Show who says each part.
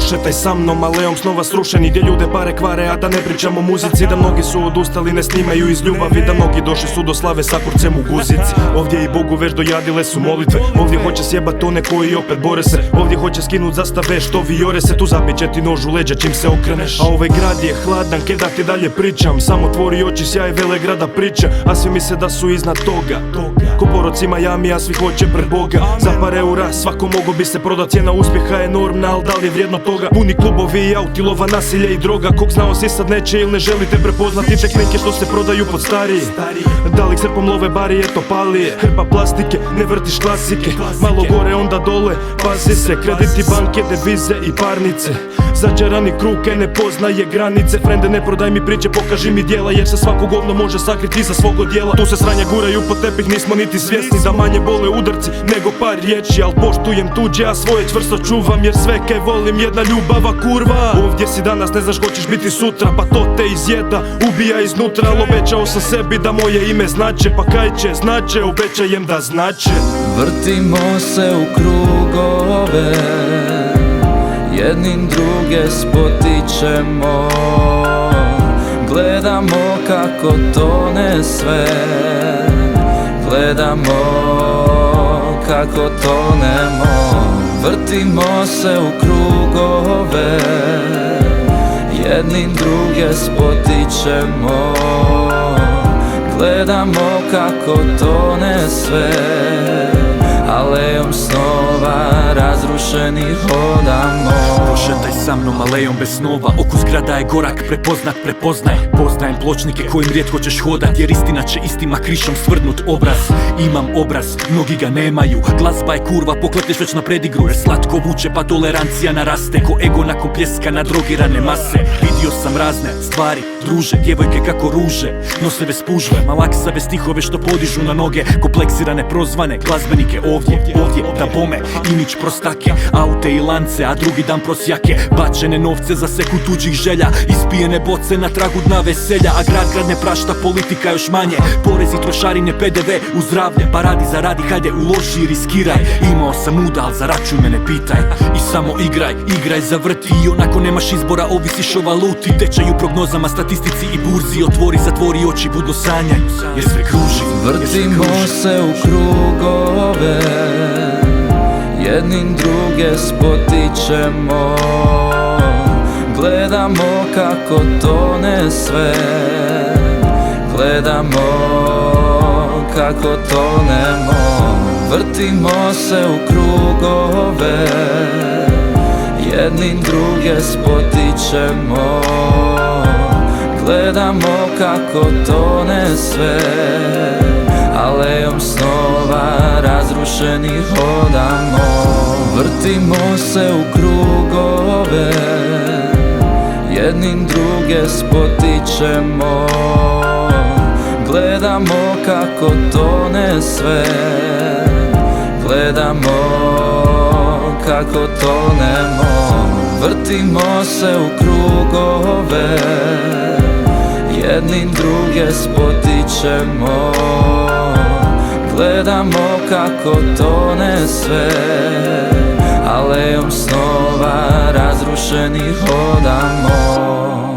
Speaker 1: Prošetaj sa mnom alejom snova srušeni, gdje ljude pare kvare, a da ne pričam o muzici. Da mnogi su odustali, ne snimaju iz ljubavi, da mnogi došli su do slave sa kurcem u guzici. Ovdje i Bogu već dojadile su molitve, ovdje hoće sjebat one koji opet bore se. Ovdje hoće skinut zastave što vijore se, tu zabit će ti nož u leđa čim se okreneš. A ovaj grad je hladan, ke da ti dalje pričam, samo tvori oči, sjaj vele grada priča, a svi misle da su iznad toga. Ko poroci Miami, a svi hoće pred Boga. Za par eura svako mogo bi se prodat, cijena uspjeha je enormna, al da li je vrijedno toga? Puni klubovi i auti, lova, nasilje i droga. Kog znao si sad neće ili ne želi te prepoznati, tek neke što se prodaju pod stariji. Da li srpom love bari, eto pali, hrpa plastike, ne vrtiš klasike. Malo gore onda dole, pazi se, krediti, banke, devize i parnice. Začarani krug ne poznaje granice. Frende, ne prodaj mi priče, pokaži mi djela, jer se svako govno može sakriti iza svog odjela. Tu se sranja guraju pod tepih, nismo niti svjesni da manje bole udarci nego par riječi. Al poštujem tuđe, a svoje čvrsto čuvam, jer sve kaj volim jedna ljubava kurva. Ovdje si danas, ne znaš ko ćeš biti sutra, pa to te izjeda, ubija iznutra. Al obećao sam sebi da moje ime znače, pa kaj će znače, obećajem da znače.
Speaker 2: Vrtimo se u krugove, jednim druge spotičemo, gledamo kako tone sve, gledamo kako tonemo. Vrtimo se u krugove, jednim druge spotičemo, gledamo kako tone sve, alejom snova razrušenih hodamo.
Speaker 3: Prošetaj sa mnom alejom bez snova, okus grada je gorak, prepoznaj. Poznajem pločnike kojim rijetko ćeš hodat, jer istina će istima krišom svrdnut obraz. Imam obraz, mnogi ga nemaju, glazba je kurva, pokletneš već na predigru, jer slatko vuče pa tolerancija naraste, ko ego nakon pljeska na drogirane mase. Vidio sam razne stvari, druže, djevojke kako ruže, nose bez pužve, malaksave stihove što podižu na noge, kompleksirane prozvane, glazbenike ovdje, da bome, imidž prostake, aute i lance, a drugi dan prosjake, bačene novce za seku tuđih želja, ispijene boce na tragu dna veselja, a grad ne prašta, politika još manje, porezi, trošarine, PDV, u zdravlje, pa radi zaradi, hajde uloži i riskiraj. Imao sam muda, al za račun me ne pitaj, i samo igraj, zavrti, i onako nemaš izbora, ovisiš o valuti, tečaju, prognozama, statistici i burzi, zatvori oči, budno sanjaj, jer sve kruži.
Speaker 2: Vrtimo se u krugove, jednim druge spotičemo, gledamo kako tone sve, gledamo kako tonemo. Vrtimo se u krugove, jednim druge spotičemo, gledamo kako tone sve, alejom snova razrušenih hodamo. Vrtimo se u krugove, jednim druge spotičemo, gledamo kako tone sve, gledamo kako tonemo. Vrtimo se u krugove, jednim druge spotičemo, gledamo kako tone sve, alejom snova razrušenih hodamo.